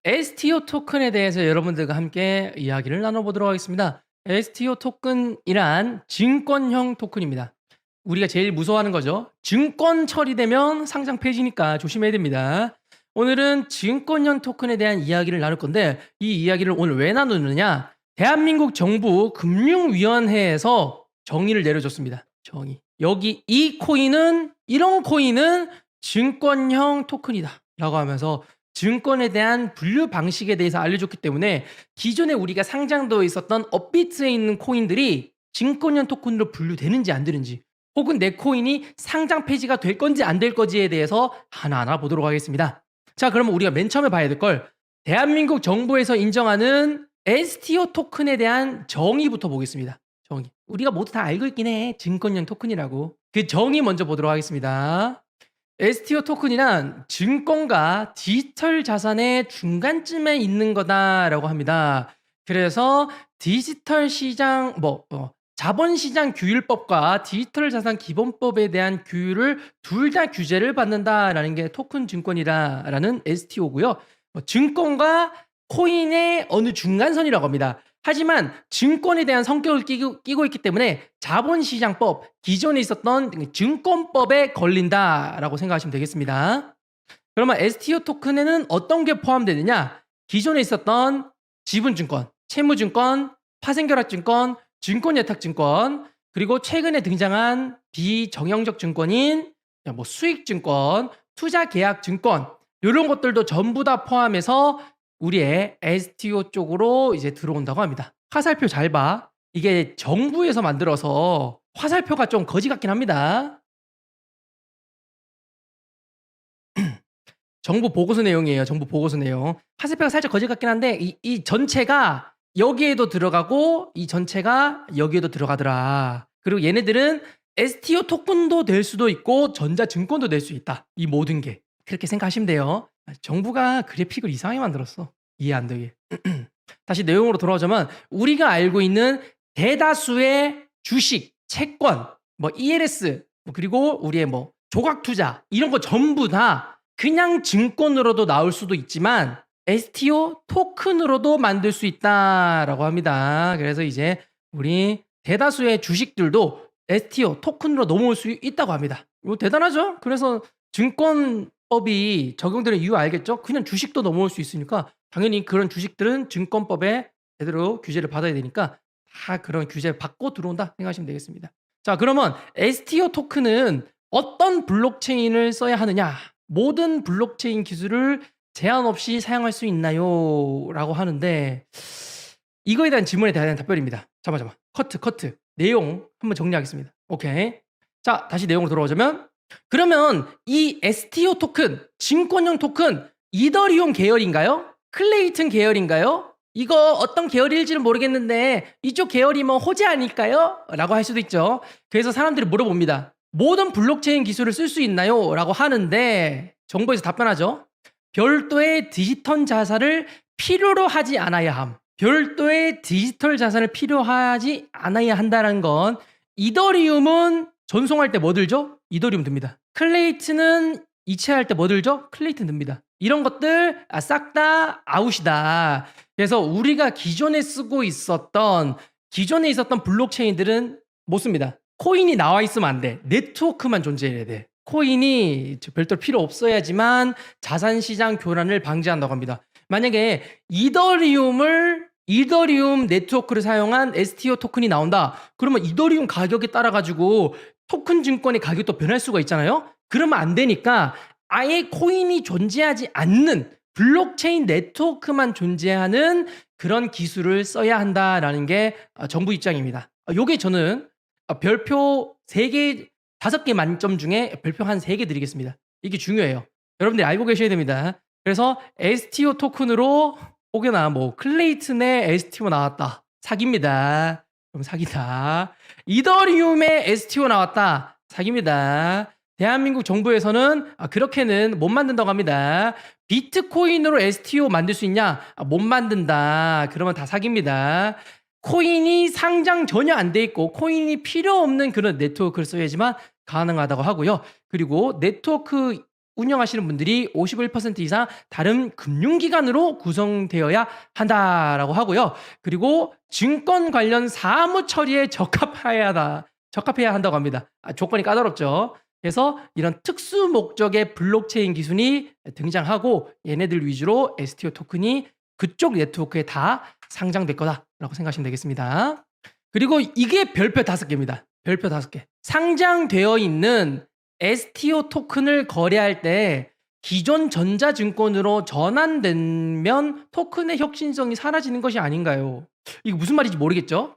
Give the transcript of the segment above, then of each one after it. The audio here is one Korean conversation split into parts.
STO 토큰에 대해서 여러분들과 함께 이야기를 나눠보도록 하겠습니다. STO 토큰이란 증권형 토큰입니다. 우리가 제일 무서워하는 거죠. 증권 처리되면 상장 폐지니까 조심해야 됩니다. 오늘은 증권형 토큰에 대한 이야기를 나눌 건데 이 이야기를 오늘 왜 나누느냐? 대한민국 정부 금융위원회에서 정의를 내려줬습니다. 정의. 여기 이런 코인은 증권형 토큰이다 라고 하면서 증권에 대한 분류 방식에 대해서 알려줬기 때문에 기존에 우리가 상장되어 있었던 업비트에 있는 코인들이 증권형 토큰으로 분류되는지 안 되는지, 혹은 내 코인이 상장 폐지가 될 건지 안 될 건지에 대해서 하나하나 보도록 하겠습니다. 자, 그러면 우리가 맨 처음에 봐야 될 걸, 대한민국 정부에서 인정하는 STO 토큰에 대한 정의부터 보겠습니다. 정의. 우리가 모두 다 알고 있긴 해. 증권형 토큰이라고. 그 정의 먼저 보도록 하겠습니다. STO 토큰이란 증권과 디지털 자산의 중간쯤에 있는 거다라고 합니다. 그래서 디지털 시장, 자본시장 규율법과 디지털 자산 기본법에 대한 규율을 둘 다 규제를 받는다라는 게 토큰 증권이라는 STO고요. 증권과 코인의 어느 중간선이라고 합니다. 하지만 증권에 대한 성격을 끼고 있기 때문에 자본시장법, 기존에 있었던 증권법에 걸린다라고 생각하시면 되겠습니다. 그러면 STO 토큰에는 어떤 게 포함되느냐? 기존에 있었던 지분증권, 채무증권, 파생결합증권, 증권예탁증권, 그리고 최근에 등장한 비정형적 증권인 수익증권, 투자계약증권, 이런 것들도 전부 다 포함해서 우리의 STO 쪽으로 이제 들어온다고 합니다. 화살표 잘 봐. 이게 정부에서 만들어서 화살표가 좀 거지 같긴 합니다. 정부 보고서 내용이에요. 정부 보고서 내용. 화살표가 살짝 거지 같긴 한데 이 전체가 여기에도 들어가고 이 전체가 여기에도 들어가더라. 그리고 얘네들은 STO 토큰도 될 수도 있고 전자증권도 될 수 있다. 이 모든 게. 그렇게 생각하시면 돼요. 정부가 그래픽을 이상하게 만들었어. 이해 안 되게. 다시 내용으로 돌아오자면 우리가 알고 있는 대다수의 주식, 채권, ELS, 그리고 우리의 조각 투자 이런 거 전부 다 그냥 증권으로도 나올 수도 있지만 STO 토큰으로도 만들 수 있다라고 합니다. 그래서 이제 우리 대다수의 주식들도 STO 토큰으로 넘어올 수 있다고 합니다. 이거 대단하죠? 그래서 증권법이 적용되는 이유 알겠죠? 그냥 주식도 넘어올 수 있으니까 당연히 그런 주식들은 증권법에 제대로 규제를 받아야 되니까 다 그런 규제를 받고 들어온다 생각하시면 되겠습니다. 자, 그러면 STO 토큰은 어떤 블록체인을 써야 하느냐? 모든 블록체인 기술을 제한 없이 사용할 수 있나요? 라고 하는데 이거에 대한 질문에 대한 답변입니다. 잠깐만. 커트. 내용 한번 정리하겠습니다. 오케이. 자, 다시 내용으로 돌아오자면 그러면 이 STO 토큰, 증권형 토큰, 이더리움 계열인가요? 클레이튼 계열인가요? 이거 어떤 계열일지는 모르겠는데 이쪽 계열이 호재 아닐까요? 라고 할 수도 있죠. 그래서 사람들이 물어봅니다. 모든 블록체인 기술을 쓸 수 있나요? 라고 하는데 정부에서 답변하죠. 별도의 디지털 자산을 필요로 하지 않아야 함. 별도의 디지털 자산을 필요하지 않아야 한다는 건 이더리움은 전송할 때 뭐 들죠? 이더리움 듭니다. 클레이튼은 이체할 때 뭐 들죠? 클레이튼 듭니다. 이런 것들 싹 다 아웃이다. 그래서 우리가 기존에 있었던 블록체인들은 못 씁니다. 코인이 나와 있으면 안 돼. 네트워크만 존재해야 돼. 코인이 별도로 필요 없어야지만 자산시장 교란을 방지한다고 합니다. 만약에 이더리움 네트워크를 사용한 STO 토큰이 나온다. 그러면 이더리움 가격에 따라 가지고 토큰 증권의 가격도 변할 수가 있잖아요. 그러면 안 되니까 아예 코인이 존재하지 않는 블록체인 네트워크만 존재하는 그런 기술을 써야 한다라는 게 정부 입장입니다. 요게 저는 별표 3개, 5개 만점 중에 별표 한 3개 드리겠습니다. 이게 중요해요. 여러분들이 알고 계셔야 됩니다. 그래서 STO 토큰으로 혹여나 클레이튼의 STO 나왔다. 사기입니다. 그럼 사기다. 이더리움의 STO 나왔다. 사기입니다. 대한민국 정부에서는 그렇게는 못 만든다고 합니다. 비트코인으로 STO 만들 수 있냐? 못 만든다. 그러면 다 사기입니다. 코인이 상장 전혀 안 돼 있고 코인이 필요 없는 그런 네트워크를 써야지만 가능하다고 하고요. 그리고 네트워크 운영하시는 분들이 51% 이상 다른 금융기관으로 구성되어야 한다라고 하고요. 그리고 증권 관련 사무 처리에 적합해야 한다고 합니다. 조건이 까다롭죠. 그래서 이런 특수 목적의 블록체인 기술이 등장하고 얘네들 위주로 STO 토큰이 그쪽 네트워크에 다 상장될 거다라고 생각하시면 되겠습니다. 그리고 이게 별표 5개입니다. 별표 5개. 상장되어 있는 STO 토큰을 거래할 때 기존 전자증권으로 전환되면 토큰의 혁신성이 사라지는 것이 아닌가요? 이거 무슨 말인지 모르겠죠?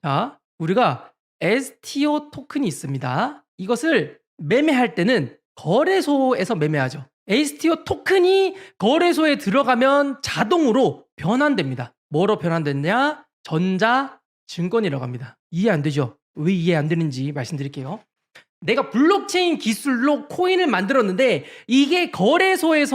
자, 우리가 STO 토큰이 있습니다. 이것을 매매할 때는 거래소에서 매매하죠. STO 토큰이 거래소에 들어가면 자동으로 변환됩니다. 뭐로 변환됐냐? 전자증권이라고 합니다. 이해 안 되죠? 왜 이해 안 되는지 말씀드릴게요. 내가 블록체인 기술로 코인을 만들었는데 이게 거래소에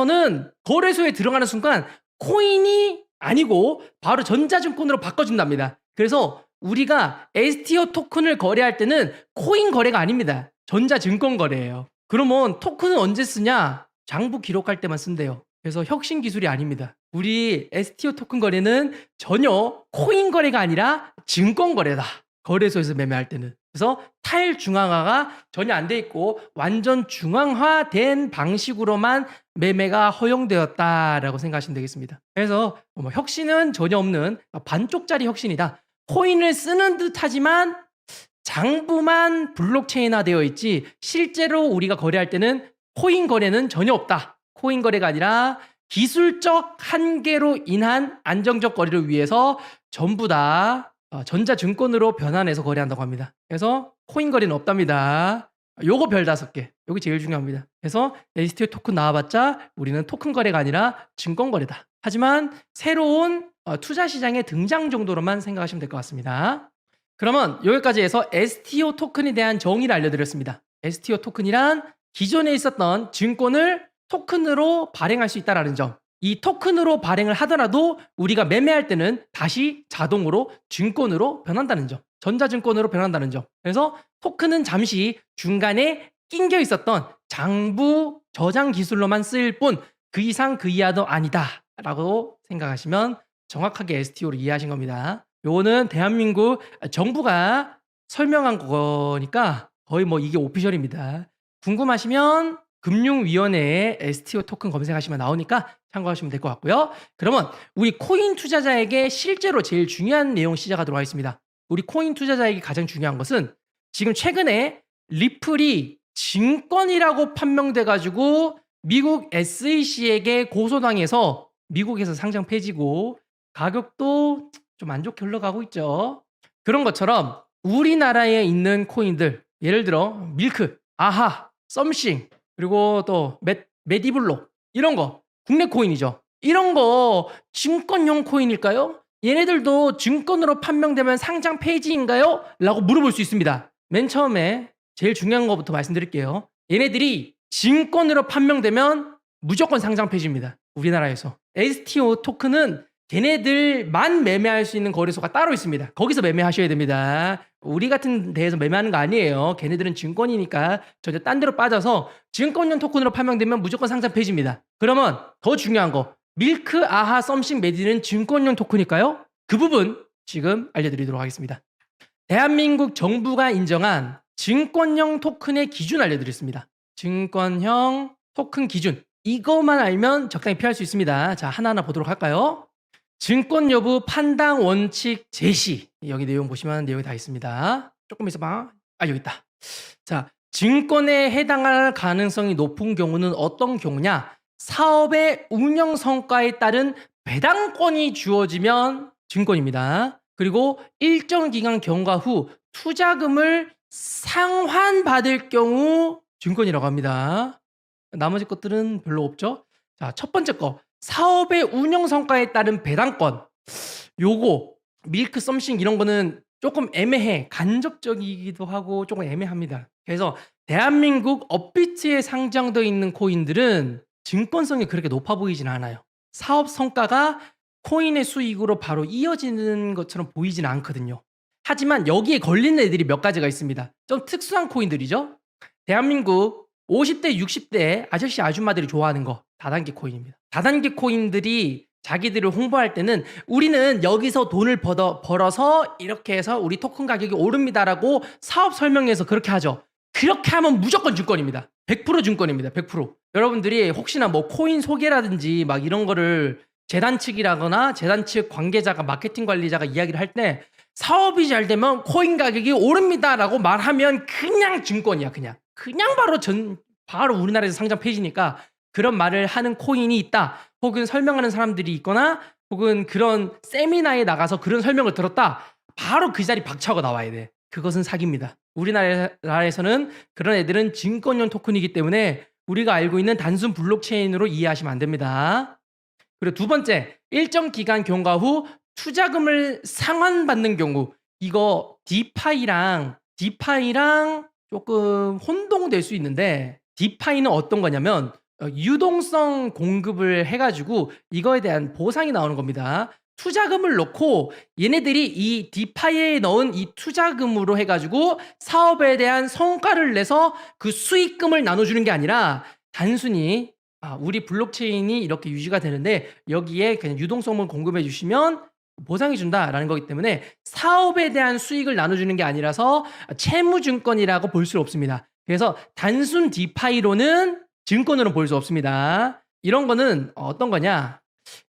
들어가는 순간 코인이 아니고 바로 전자증권으로 바꿔준답니다. 그래서 우리가 STO 토큰을 거래할 때는 코인 거래가 아닙니다. 전자증권 거래예요. 그러면 토큰은 언제 쓰냐? 장부 기록할 때만 쓴대요. 그래서 혁신 기술이 아닙니다. 우리 STO 토큰 거래는 전혀 코인 거래가 아니라 증권 거래다. 거래소에서 매매할 때는. 그래서 탈중앙화가 전혀 안 돼 있고 완전 중앙화된 방식으로만 매매가 허용되었다라고 생각하시면 되겠습니다. 그래서 혁신은 전혀 없는 반쪽짜리 혁신이다. 코인을 쓰는 듯 하지만 장부만 블록체인화 되어 있지 실제로 우리가 거래할 때는 코인 거래는 전혀 없다. 코인 거래가 아니라 기술적 한계로 인한 안정적 거래를 위해서 전부 다 전자증권으로 변환해서 거래한다고 합니다. 그래서 코인 거래는 없답니다. 요거 별 5개. 요게 제일 중요합니다. 그래서 STO 토큰 나와봤자 우리는 토큰 거래가 아니라 증권 거래다. 하지만 새로운 투자 시장의 등장 정도로만 생각하시면 될 것 같습니다. 그러면 여기까지 해서 STO 토큰에 대한 정의를 알려드렸습니다. STO 토큰이란 기존에 있었던 증권을 토큰으로 발행할 수 있다는 점. 이 토큰으로 발행을 하더라도 우리가 매매할 때는 다시 자동으로 증권으로 변한다는 점. 전자증권으로 변한다는 점. 그래서 토큰은 잠시 중간에 낑겨 있었던 장부 저장 기술로만 쓰일 뿐 그 이상 그 이하도 아니다 라고 생각하시면 정확하게 STO를 이해하신 겁니다. 요거는 대한민국 정부가 설명한 거니까 거의 이게 오피셜입니다. 궁금하시면 금융위원회에 STO 토큰 검색하시면 나오니까 참고하시면 될 것 같고요. 그러면 우리 코인 투자자에게 실제로 제일 중요한 내용 시작하도록 하겠습니다. 우리 코인 투자자에게 가장 중요한 것은 지금 최근에 리플이 증권이라고 판명돼가지고 미국 SEC에게 고소당해서 미국에서 상장 폐지고 가격도 좀 안 좋게 흘러가고 있죠. 그런 것처럼 우리나라에 있는 코인들 예를 들어 밀크, 아하, 썸씽 그리고 또 메디블록 이런 거 국내 코인이죠. 이런 거 증권형 코인일까요? 얘네들도 증권으로 판명되면 상장 폐지인가요? 라고 물어볼 수 있습니다. 맨 처음에 제일 중요한 것부터 말씀드릴게요. 얘네들이 증권으로 판명되면 무조건 상장 폐지입니다. 우리나라에서. STO 토큰은 걔네들만 매매할 수 있는 거래소가 따로 있습니다. 거기서 매매하셔야 됩니다. 우리 같은 데에서 매매하는 거 아니에요. 걔네들은 증권이니까 전혀 딴 데로 빠져서 증권용 토큰으로 판명되면 무조건 상장 폐지입니다. 그러면 더 중요한 거 밀크, 아하, 썸씽, 메디는 증권용 토큰일까요? 그 부분 지금 알려드리도록 하겠습니다. 대한민국 정부가 인정한 증권형 토큰의 기준 알려드리겠습니다. 증권형 토큰 기준 이것만 알면 적당히 피할 수 있습니다. 자, 하나하나 보도록 할까요? 증권 여부 판단 원칙 제시. 여기 내용 보시면 내용이 다 있습니다. 조금 있어봐. 여기 있다. 자, 증권에 해당할 가능성이 높은 경우는 어떤 경우냐? 사업의 운영 성과에 따른 배당권이 주어지면 증권입니다. 그리고 일정 기간 경과 후 투자금을 상환받을 경우 증권이라고 합니다. 나머지 것들은 별로 없죠. 자, 첫 번째 거. 사업의 운영 성과에 따른 배당권. 요거 밀크 썸씽 이런 거는 조금 애매해. 간접적이기도 하고 조금 애매합니다. 그래서 대한민국 업비트에 상장되어 있는 코인들은 증권성이 그렇게 높아 보이진 않아요. 사업 성과가 코인의 수익으로 바로 이어지는 것처럼 보이진 않거든요. 하지만 여기에 걸리는 애들이 몇 가지가 있습니다. 좀 특수한 코인들이죠. 대한민국 50대, 60대 아저씨 아줌마들이 좋아하는 거 다단계 코인입니다. 다단계 코인들이 자기들을 홍보할 때는 우리는 여기서 돈을 벌어서 이렇게 해서 우리 토큰 가격이 오릅니다라고 사업 설명에서 그렇게 하죠. 그렇게 하면 무조건 증권입니다. 100% 증권입니다. 100%. 여러분들이 혹시나 뭐 코인 소개라든지 막 이런 거를 재단 측이라거나 재단 측 관계자가 마케팅 관리자가 이야기를 할 때 사업이 잘 되면 코인 가격이 오릅니다라고 말하면 그냥 증권이야. 그냥 바로 우리나라에서 상장 폐지니까 그런 말을 하는 코인이 있다. 혹은 설명하는 사람들이 있거나 혹은 그런 세미나에 나가서 그런 설명을 들었다. 바로 그 자리 박차고 나와야 돼. 그것은 사기입니다. 우리나라에서는 그런 애들은 증권용 토큰이기 때문에 우리가 알고 있는 단순 블록체인으로 이해하시면 안 됩니다. 그리고 두 번째, 일정 기간 경과 후 투자금을 상환받는 경우, 이거 디파이랑 조금 혼동될 수 있는데, 디파이는 어떤 거냐면 유동성 공급을 해가지고 이거에 대한 보상이 나오는 겁니다. 투자금을 넣고 얘네들이 이 디파이에 넣은 이 투자금으로 해가지고 사업에 대한 성과를 내서 그 수익금을 나눠주는 게 아니라 단순히 우리 블록체인이 이렇게 유지가 되는데 여기에 그냥 유동성을 공급해 주시면 보상해 준다라는 거기 때문에 사업에 대한 수익을 나눠주는 게 아니라서 채무증권이라고 볼 수 없습니다. 그래서 단순 디파이로는 증권으로 볼 수 없습니다. 이런 거는 어떤 거냐?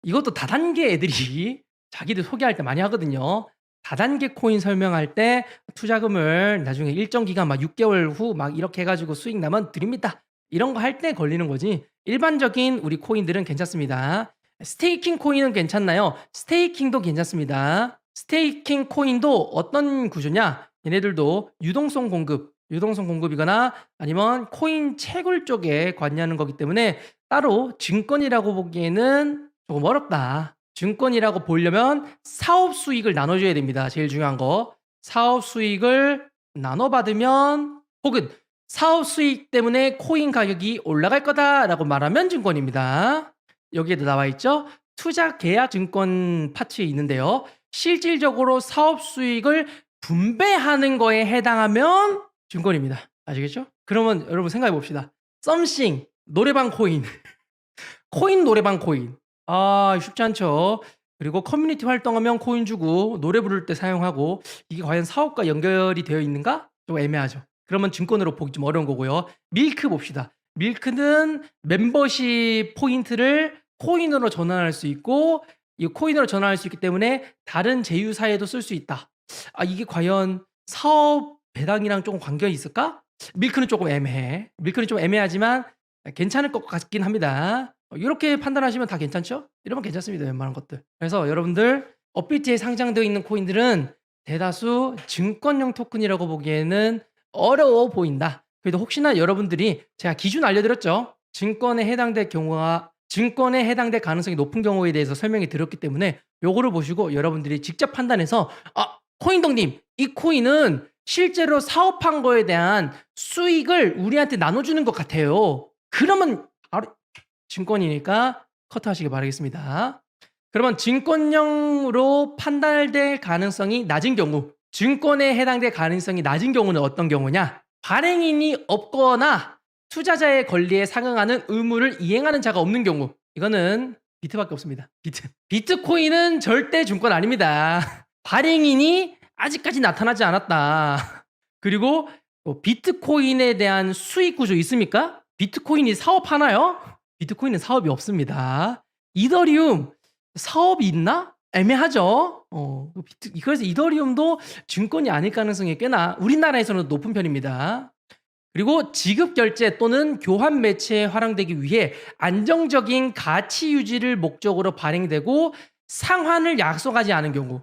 이것도 다단계 애들이 자기들 소개할 때 많이 하거든요. 다단계 코인 설명할 때 투자금을 나중에 일정 기간 막 6개월 후 막 이렇게 해가지고 수익 나면 드립니다. 이런 거 할 때 걸리는 거지. 일반적인 우리 코인들은 괜찮습니다. 스테이킹 코인은 괜찮나요? 스테이킹도 괜찮습니다. 스테이킹 코인도 어떤 구조냐? 얘네들도 유동성 공급이거나 아니면 코인 채굴 쪽에 관여하는 거기 때문에 따로 증권이라고 보기에는 조금 어렵다. 증권이라고 보려면 사업 수익을 나눠줘야 됩니다. 제일 중요한 거. 사업 수익을 나눠받으면 혹은 사업 수익 때문에 코인 가격이 올라갈 거다라고 말하면 증권입니다. 여기에도 나와 있죠. 투자 계약 증권 파트에 있는데요. 실질적으로 사업 수익을 분배하는 거에 해당하면 증권입니다. 아시겠죠? 그러면 여러분 생각해 봅시다. 썸씽 노래방 코인 코인 노래방 코인 쉽지 않죠. 그리고 커뮤니티 활동하면 코인 주고 노래 부를 때 사용하고 이게 과연 사업과 연결이 되어 있는가? 좀 애매하죠. 그러면 증권으로 보기 좀 어려운 거고요. 밀크 봅시다. 밀크는 멤버십 포인트를 코인으로 전환할 수 있고 이 코인으로 전환할 수 있기 때문에 다른 제휴사에도 쓸 수 있다. 이게 과연 사업 배당이랑 조금 관계가 있을까? 밀크는 조금 애매해. 밀크는 좀 애매하지만 괜찮을 것 같긴 합니다. 이렇게 판단하시면 다 괜찮죠? 이러면 괜찮습니다. 웬만한 것들. 그래서 여러분들 업비트에 상장되어 있는 코인들은 대다수 증권용 토큰이라고 보기에는 어려워 보인다. 그래도 혹시나 여러분들이 제가 기준 알려드렸죠. 증권에 해당될 가능성이 높은 경우에 대해서 설명이 드렸기 때문에 요거를 보시고 여러분들이 직접 판단해서 코인동님 이 코인은 실제로 사업한 거에 대한 수익을 우리한테 나눠주는 것 같아요. 그러면 바로 증권이니까 커트하시길 바라겠습니다. 그러면 증권용으로 판단될 가능성이 낮은 경우, 증권에 해당될 가능성이 낮은 경우는 어떤 경우냐? 발행인이 없거나 투자자의 권리에 상응하는 의무를 이행하는 자가 없는 경우. 이거는 비트밖에 없습니다. 비트코인은 절대 증권 아닙니다. 발행인이 아직까지 나타나지 않았다. 그리고 비트코인에 대한 수익 구조 있습니까? 비트코인이 사업하나요? 비트코인은 사업이 없습니다. 이더리움 사업이 있나? 애매하죠. 그래서 이더리움도 증권이 아닐 가능성이 꽤나 우리나라에서는 높은 편입니다. 그리고 지급 결제 또는 교환 매체에 활용되기 위해 안정적인 가치 유지를 목적으로 발행되고 상환을 약속하지 않은 경우.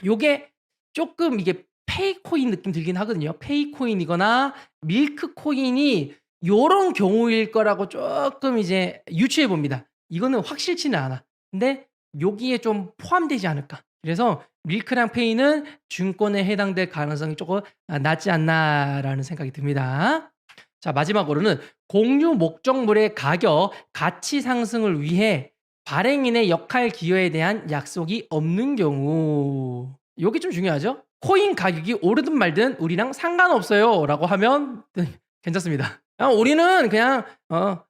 요게 조금 이게 페이코인 느낌 들긴 하거든요. 페이코인이거나 밀크코인이 요런 경우일 거라고 조금 이제 유추해 봅니다. 이거는 확실치는 않아. 근데 여기에 좀 포함되지 않을까. 그래서 밀크랑 페이는 증권에 해당될 가능성이 조금 낮지 않나라는 생각이 듭니다. 자, 마지막으로는 공유 목적물의 가치 상승을 위해 발행인의 역할 기여에 대한 약속이 없는 경우. 이게 좀 중요하죠. 코인 가격이 오르든 말든 우리랑 상관없어요 라고 하면 괜찮습니다. 우리는 그냥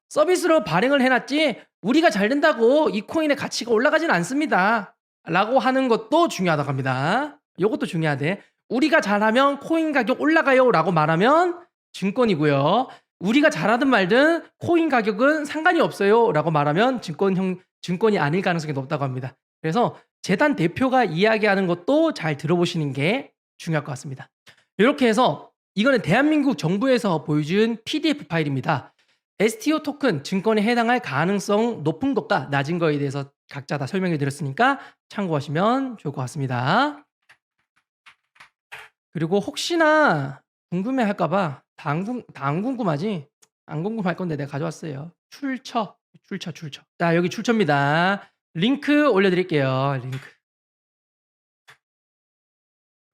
서비스로 발행을 해놨지 우리가 잘 된다고 이 코인의 가치가 올라가진 않습니다. 라고 하는 것도 중요하다고 합니다. 이것도 중요하대. 우리가 잘하면 코인 가격 올라가요 라고 말하면 증권이고요. 우리가 잘하든 말든 코인 가격은 상관이 없어요 라고 말하면 증권이 아닐 가능성이 높다고 합니다. 그래서 재단 대표가 이야기하는 것도 잘 들어보시는 게 중요할 것 같습니다. 이렇게 해서 이거는 대한민국 정부에서 보여준 PDF 파일입니다. STO 토큰 증권에 해당할 가능성 높은 것과 낮은 거에 대해서 각자 다 설명해 드렸으니까 참고하시면 좋을 것 같습니다. 그리고 혹시나 궁금해 할까봐 다 안 궁금하지? 안 궁금할 건데 내가 가져왔어요. 출처. 자, 여기 출처입니다. 링크 올려드릴게요. 링크.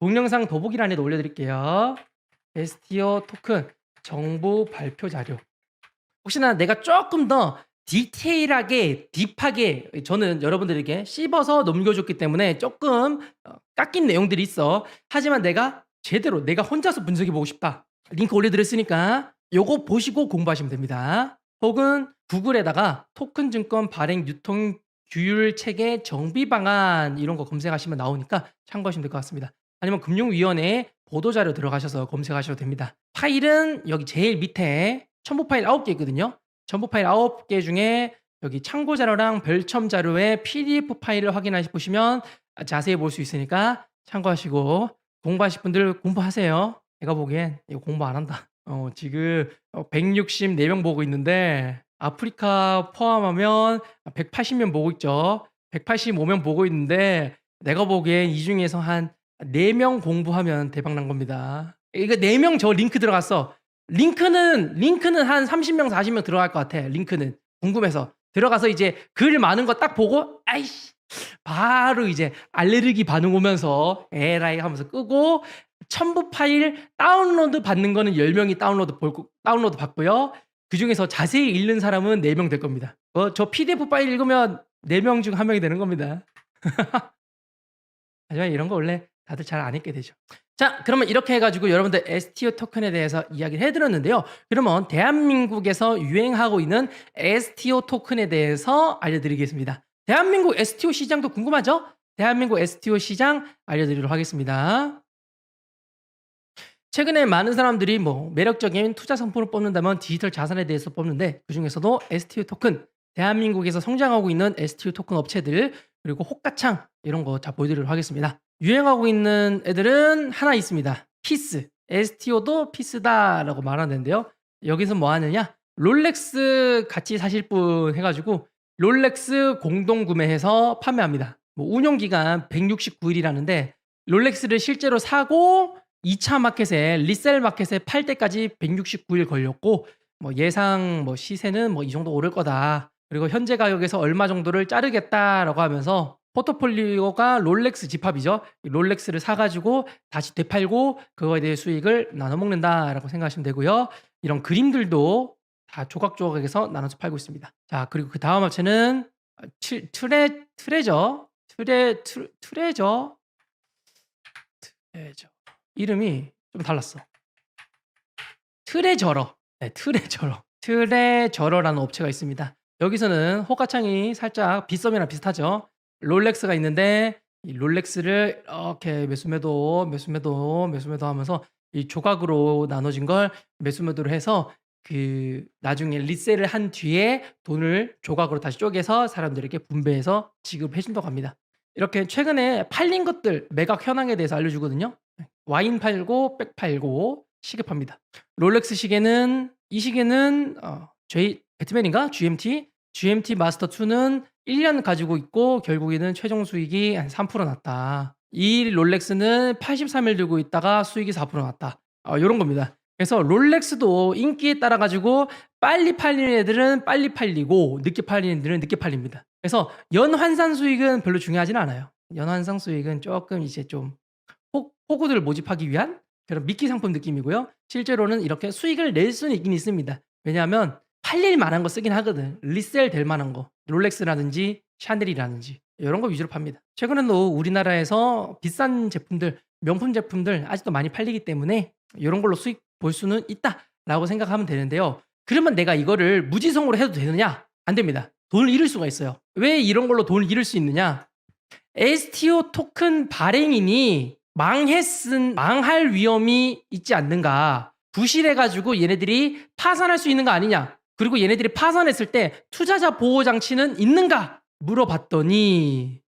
동영상 더보기란에도 올려드릴게요. STO 토큰 정보 발표 자료. 혹시나 내가 조금 더 디테일하게 딥하게 저는 여러분들에게 씹어서 넘겨줬기 때문에 조금 깎인 내용들이 있어. 하지만 내가 제대로 내가 혼자서 분석해보고 싶다. 링크 올려드렸으니까 요거 보시고 공부하시면 됩니다. 혹은 구글에다가 토큰 증권 발행 유통 규율 체계 정비 방안 이런 거 검색하시면 나오니까 참고하시면 될 것 같습니다. 아니면 금융위원회 보도자료 들어가셔서 검색하셔도 됩니다. 파일은 여기 제일 밑에 첨부 파일 9개 있거든요. 첨부 파일 9개 중에 여기 참고 자료랑 별첨 자료의 PDF 파일을 확인하시 보시면 자세히 볼 수 있으니까 참고하시고 공부하실 분들 공부하세요. 제가 보기엔 이거 공부 안 한다. 지금 164명 보고 있는데 아프리카 포함하면 180명 보고 있죠. 185명 보고 있는데 내가 보기엔 이 중에서 한 4명 공부하면 대박 난 겁니다. 이거 4명 저 링크 들어갔어. 링크는 한 30명, 40명 들어갈 것 같아. 링크는 궁금해서 들어가서 이제 글 많은 거 딱 보고 아이씨 바로 이제 알레르기 반응 오면서 에라이 하면서 끄고 첨부 파일 다운로드 받는 거는 10명이 다운로드 받고요. 그중에서 자세히 읽는 사람은 4명 될 겁니다. 저 PDF 파일 읽으면 4명 중 1명이 되는 겁니다. 하지만 이런 거 원래 다들 잘 안 읽게 되죠. 자, 그러면 이렇게 해가지고 여러분들 STO 토큰에 대해서 이야기를 해드렸는데요. 그러면 대한민국에서 유행하고 있는 STO 토큰에 대해서 알려드리겠습니다. 대한민국 STO 시장도 궁금하죠? 대한민국 STO 시장 알려드리도록 하겠습니다. 최근에 많은 사람들이 매력적인 투자 상품을 뽑는다면 디지털 자산에 대해서 뽑는데 그중에서도 STO 토큰, 대한민국에서 성장하고 있는 STO 토큰 업체들 그리고 호가창 이런 거 다 보여드리도록 하겠습니다. 유행하고 있는 애들은 하나 있습니다. 피스. STO도 피스다라고 말하는데요. 여기서 뭐 하느냐? 롤렉스 같이 사실 분 해가지고 롤렉스 공동 구매해서 판매합니다. 운용기간 169일이라는데 롤렉스를 실제로 사고 2차 마켓에 리셀 마켓에 팔 때까지 169일 걸렸고 예상 시세는 이 정도 오를 거다. 그리고 현재 가격에서 얼마 정도를 자르겠다라고 하면서 포트폴리오가 롤렉스 집합이죠. 롤렉스를 사가지고 다시 되팔고 그거에 대해 수익을 나눠 먹는다라고 생각하시면 되고요. 이런 그림들도 다 조각조각해서 나눠서 팔고 있습니다. 자, 그리고 그 다음 업체는 트레저. 이름이 좀 달랐어. 트레저러. 네, 트레저러라는 업체가 있습니다. 여기서는 호가창이 살짝 빗썸이랑 비슷하죠. 롤렉스가 있는데 이 롤렉스를 이렇게 매수매도 하면서 이 조각으로 나눠진 걸 매수매도를 해서 그 나중에 리셀을 한 뒤에 돈을 조각으로 다시 쪼개서 사람들에게 분배해서 지급해 준다고 합니다. 이렇게 최근에 팔린 것들 매각 현황에 대해서 알려주거든요. 와인 팔고 백 팔고 시계 팝니다. 롤렉스 시계는 이 시계는 배트맨인가? GMT 마스터 2는 1년 가지고 있고 결국에는 최종 수익이 한 3% 났다. 이 롤렉스는 83일 들고 있다가 수익이 4% 났다. 이런 겁니다. 그래서 롤렉스도 인기에 따라 가지고 빨리 팔리는 애들은 빨리 팔리고 늦게 팔리는 애들은 늦게 팔립니다. 그래서 연환산 수익은 별로 중요하지는 않아요. 연환상 수익은 조금 이제 좀 호구들을 모집하기 위한 그런 미끼 상품 느낌이고요. 실제로는 이렇게 수익을 낼 수는 있긴 있습니다. 왜냐하면 팔릴 만한 거 쓰긴 하거든. 리셀 될 만한 거. 롤렉스라든지 샤넬이라든지 이런 거 위주로 팝니다. 최근에도 우리나라에서 비싼 제품들, 명품 제품들 아직도 많이 팔리기 때문에 이런 걸로 수익 볼 수는 있다라고 생각하면 되는데요. 그러면 내가 이거를 무지성으로 해도 되느냐? 안 됩니다. 돈을 잃을 수가 있어요. 왜 이런 걸로 돈을 잃을 수 있느냐? STO 토큰 발행인이 망할 위험이 있지 않는가? 부실해가지고 얘네들이 파산할 수 있는 거 아니냐? 그리고 얘네들이 파산했을 때 투자자 보호 장치는 있는가? 물어봤더니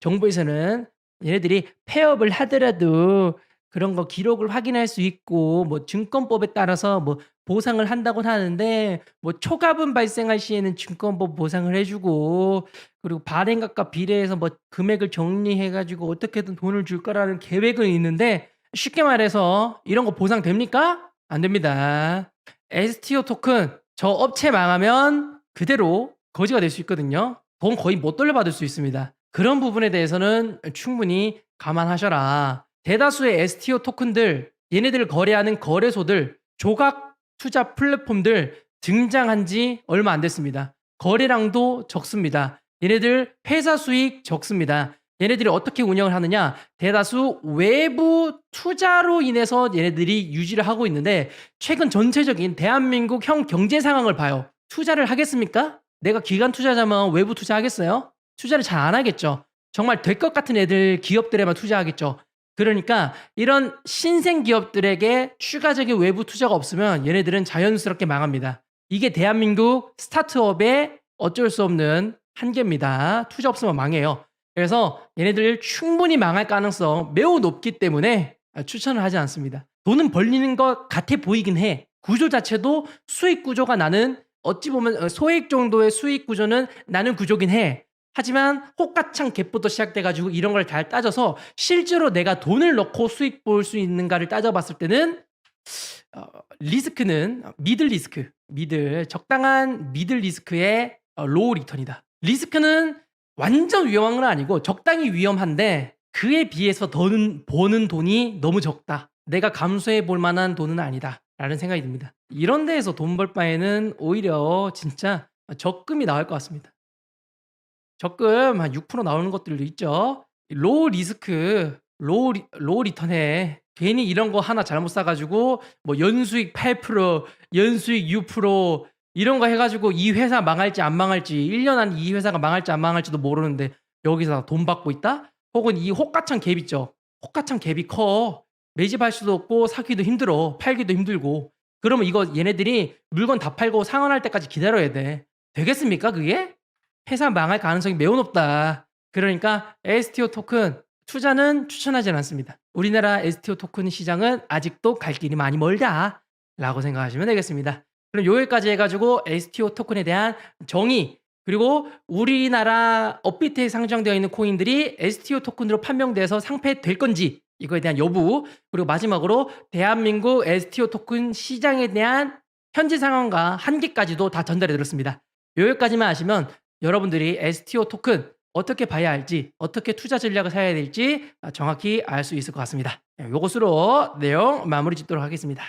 정부에서는 얘네들이 폐업을 하더라도 그런 거 기록을 확인할 수 있고 증권법에 따라서 보상을 한다고 하는데 초과분 발생할 시에는 증권법 보상을 해주고 그리고 발행額과 비례해서 금액을 정리해가지고 어떻게든 돈을 줄 거라는 계획은 있는데 쉽게 말해서 이런 거 보상됩니까? 안 됩니다. STO 토큰 저 업체 망하면 그대로 거지가 될 수 있거든요. 돈 거의 못 돌려받을 수 있습니다. 그런 부분에 대해서는 충분히 감안하셔라. 대다수의 STO 토큰들, 얘네들을 거래하는 거래소들, 조각 투자 플랫폼들 등장한 지 얼마 안 됐습니다. 거래량도 적습니다. 얘네들 회사 수익 적습니다. 얘네들이 어떻게 운영을 하느냐? 대다수 외부 투자로 인해서 얘네들이 유지를 하고 있는데 최근 전체적인 대한민국 형 경제 상황을 봐요. 투자를 하겠습니까? 내가 기관 투자자면 외부 투자하겠어요? 투자를 잘 안 하겠죠. 정말 될 것 같은 애들 기업들에만 투자하겠죠. 그러니까 이런 신생 기업들에게 추가적인 외부 투자가 없으면 얘네들은 자연스럽게 망합니다. 이게 대한민국 스타트업의 어쩔 수 없는 한계입니다. 투자 없으면 망해요. 그래서 얘네들 충분히 망할 가능성 매우 높기 때문에 추천을 하지 않습니다. 돈은 벌리는 것 같아 보이긴 해. 구조 자체도 수익 구조가 나는 어찌 보면 소액 정도의 수익 구조는 나는 구조긴 해. 하지만 호가창 갭부터 시작돼가지고 이런 걸 잘 따져서 실제로 내가 돈을 넣고 수익 볼 수 있는가를 따져봤을 때는 리스크는 적당한 미들 리스크의 로우 리턴이다. 리스크는 완전 위험한 건 아니고 적당히 위험한데 그에 비해서 버는 돈이 너무 적다. 내가 감수해 볼 만한 돈은 아니다. 라는 생각이 듭니다. 이런 데에서 돈 벌 바에는 오히려 진짜 적금이 나을 것 같습니다. 적금 한 6% 나오는 것들도 있죠. 로우 리스크, 로우 리턴에 괜히 이런 거 하나 잘못 사가지고 연수익 8%, 연수익 6% 이런 거 해가지고 이 회사 망할지 안 망할지 1년 안에 이 회사가 망할지 안 망할지도 모르는데 여기서 돈 받고 있다? 혹은 이 호가창 갭 있죠. 호가창 갭이 커. 매집할 수도 없고 사기도 힘들어. 팔기도 힘들고. 그러면 이거 얘네들이 물건 다 팔고 상환할 때까지 기다려야 돼. 되겠습니까 그게? 회사 망할 가능성이 매우 높다. 그러니까 STO 토큰 투자는 추천하지 않습니다. 우리나라 STO 토큰 시장은 아직도 갈 길이 많이 멀다 라고 생각하시면 되겠습니다. 그럼 여기까지 해가지고 STO 토큰에 대한 정의 그리고 우리나라 업비트에 상장되어 있는 코인들이 STO 토큰으로 판명돼서 상폐될 건지 이거에 대한 여부 그리고 마지막으로 대한민국 STO 토큰 시장에 대한 현재 상황과 한계까지도 다 전달해 드렸습니다. 여기까지만 하시면 여러분들이 STO 토큰 어떻게 봐야 할지 어떻게 투자 전략을 사야 될지 정확히 알 수 있을 것 같습니다. 이것으로 내용 마무리 짓도록 하겠습니다.